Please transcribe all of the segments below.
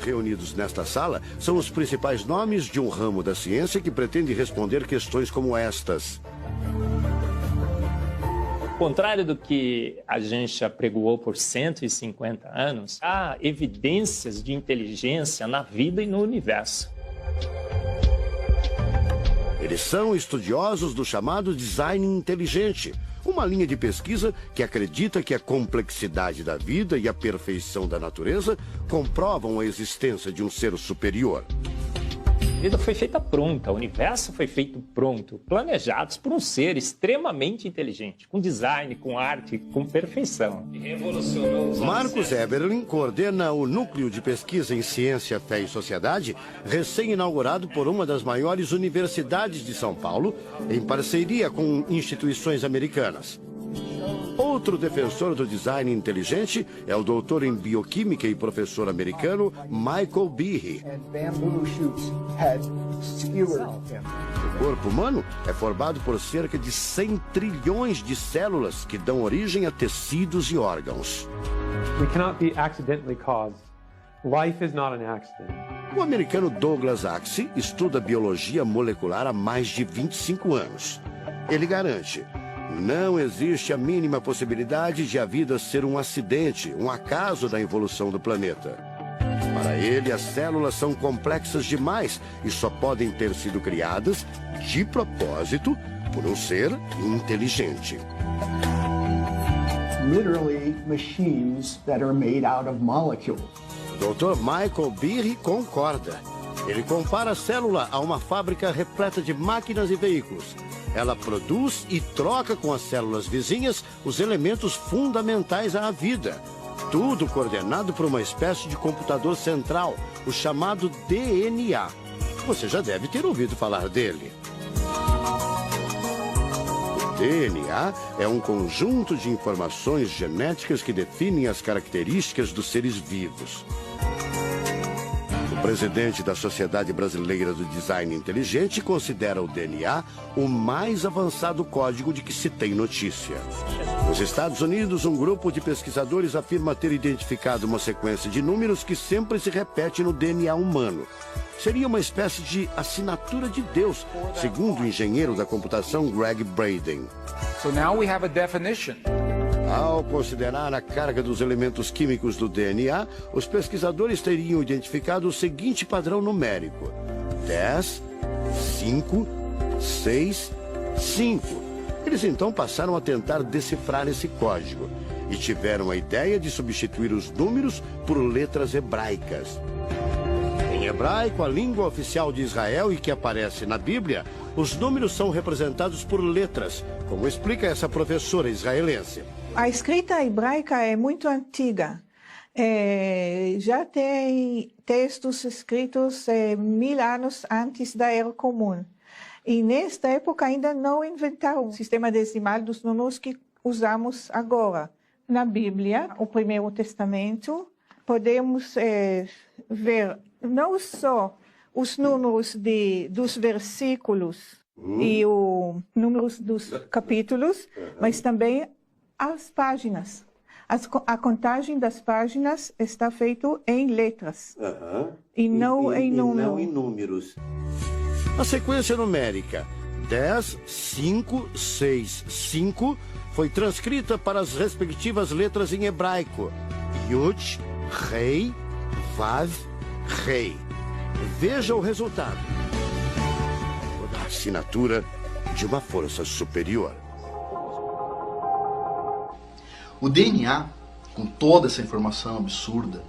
reunidos nesta sala são os principais nomes de um ramo da ciência que pretende responder questões como estas. Ao contrário do que a gente apregoou por 150 anos, há evidências de inteligência na vida e no universo. Eles são estudiosos do chamado design inteligente, uma linha de pesquisa que acredita que a complexidade da vida e a perfeição da natureza comprovam a existência de um ser superior. A vida foi feita pronta, o universo foi feito pronto, planejados por um ser extremamente inteligente, com design, com arte, com perfeição. Marcos Eberlin coordena o Núcleo de Pesquisa em Ciência, Fé e Sociedade, recém-inaugurado por uma das maiores universidades de São Paulo, em parceria com instituições americanas. Outro defensor do design inteligente é o doutor em bioquímica e professor americano Michael Behe. O corpo humano é formado por cerca de 100 trilhões de células que dão origem a tecidos e órgãos. We cannot be accidentally caused. Life is not an accident. O americano Douglas Axe estuda biologia molecular há mais de 25 anos. Ele garante: não existe a mínima possibilidade de a vida ser um acidente, um acaso da evolução do planeta. Para ele, as células são complexas demais e só podem ter sido criadas, de propósito, por um ser inteligente. Literally machines that are made out of molecules. Dr. Michael Behe concorda. Ele compara a célula a uma fábrica repleta de máquinas e veículos. Ela produz e troca com as células vizinhas os elementos fundamentais à vida. Tudo coordenado por uma espécie de computador central, o chamado DNA. Você já deve ter ouvido falar dele. O DNA é um conjunto de informações genéticas que definem as características dos seres vivos. O presidente da Sociedade Brasileira do Design Inteligente considera o DNA o mais avançado código de que se tem notícia. Nos Estados Unidos, um grupo de pesquisadores afirma ter identificado uma sequência de números que sempre se repete no DNA humano. Seria uma espécie de assinatura de Deus, segundo o engenheiro da computação Greg Braden. So now we have a definition. Ao considerar a carga dos elementos químicos do DNA, os pesquisadores teriam identificado o seguinte padrão numérico: 10, 5, 6, 5. Eles então passaram a tentar decifrar esse código e tiveram a ideia de substituir os números por letras hebraicas. Em hebraico, a língua oficial de Israel e que aparece na Bíblia, os números são representados por letras, como explica essa professora israelense. A escrita hebraica é muito antiga. Já tem textos escritos 1000 anos antes da Era Comum. E nesta época ainda não inventaram o sistema decimal dos números que usamos agora. Na Bíblia, o Primeiro Testamento, podemos ver não só os números dos versículos e os números dos capítulos, mas também as páginas. A contagem das páginas está feita em letras e não em números. A sequência numérica 10, 5, 6, 5 foi transcrita para as respectivas letras em hebraico: Yud, Rei, Vav, Rei. Veja o resultado. Toda a assinatura de uma força superior. O DNA, com toda essa informação absurda,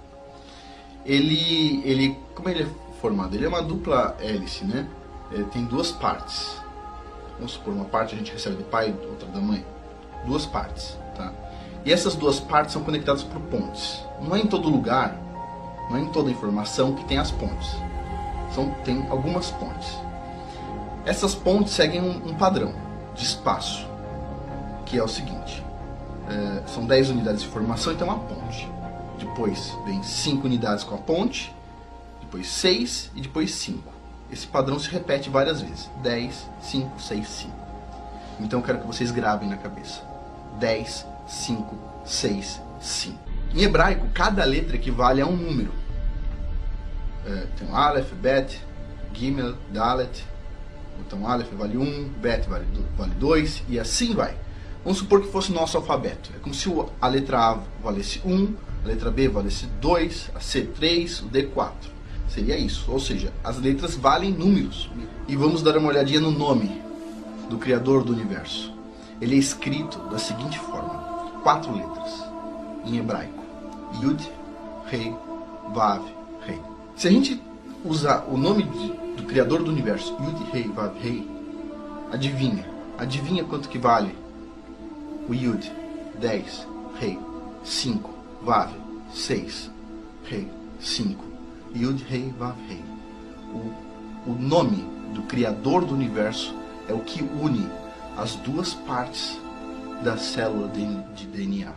como ele é formado? Ele é uma dupla hélice, né? Ele tem duas partes. Vamos supor, uma parte a gente recebe do pai, outra da mãe. Duas partes, tá? E essas duas partes são conectadas por pontes. Não é em todo lugar, não é em toda informação que tem as pontes. Tem algumas pontes. Essas pontes seguem um padrão de espaço, que é o seguinte. São 10 unidades de informação, então uma ponte. Depois vem 5 unidades com a ponte, depois 6 e depois 5. Esse padrão se repete várias vezes. 10, 5, 6, 5. Então eu quero que vocês gravem na cabeça. 10, 5, 6, 5. Em hebraico, cada letra equivale a um número. tem o Aleph, Bet, Gimel, Dalet. Então Aleph vale 1, Bet vale 2 e assim vai. Vamos supor que fosse nosso alfabeto. É como se a letra A valesse 1, a letra B valesse 2, a C 3, o D 4. Seria isso, ou seja, as letras valem números. E vamos dar uma olhadinha no nome do Criador do Universo. Ele é escrito da seguinte forma, 4 letras, em hebraico. Yud, Rei, Vav, Rei. Se a gente usar o nome do Criador do Universo, Yud, Rei, Vav, Rei, adivinha quanto que vale o Yud? 10, Rei, 5, Vav, 6, Rei, 5, Yud, Rei, Vav, Rei. O nome do Criador do Universo é o que une as duas partes da célula de DNA.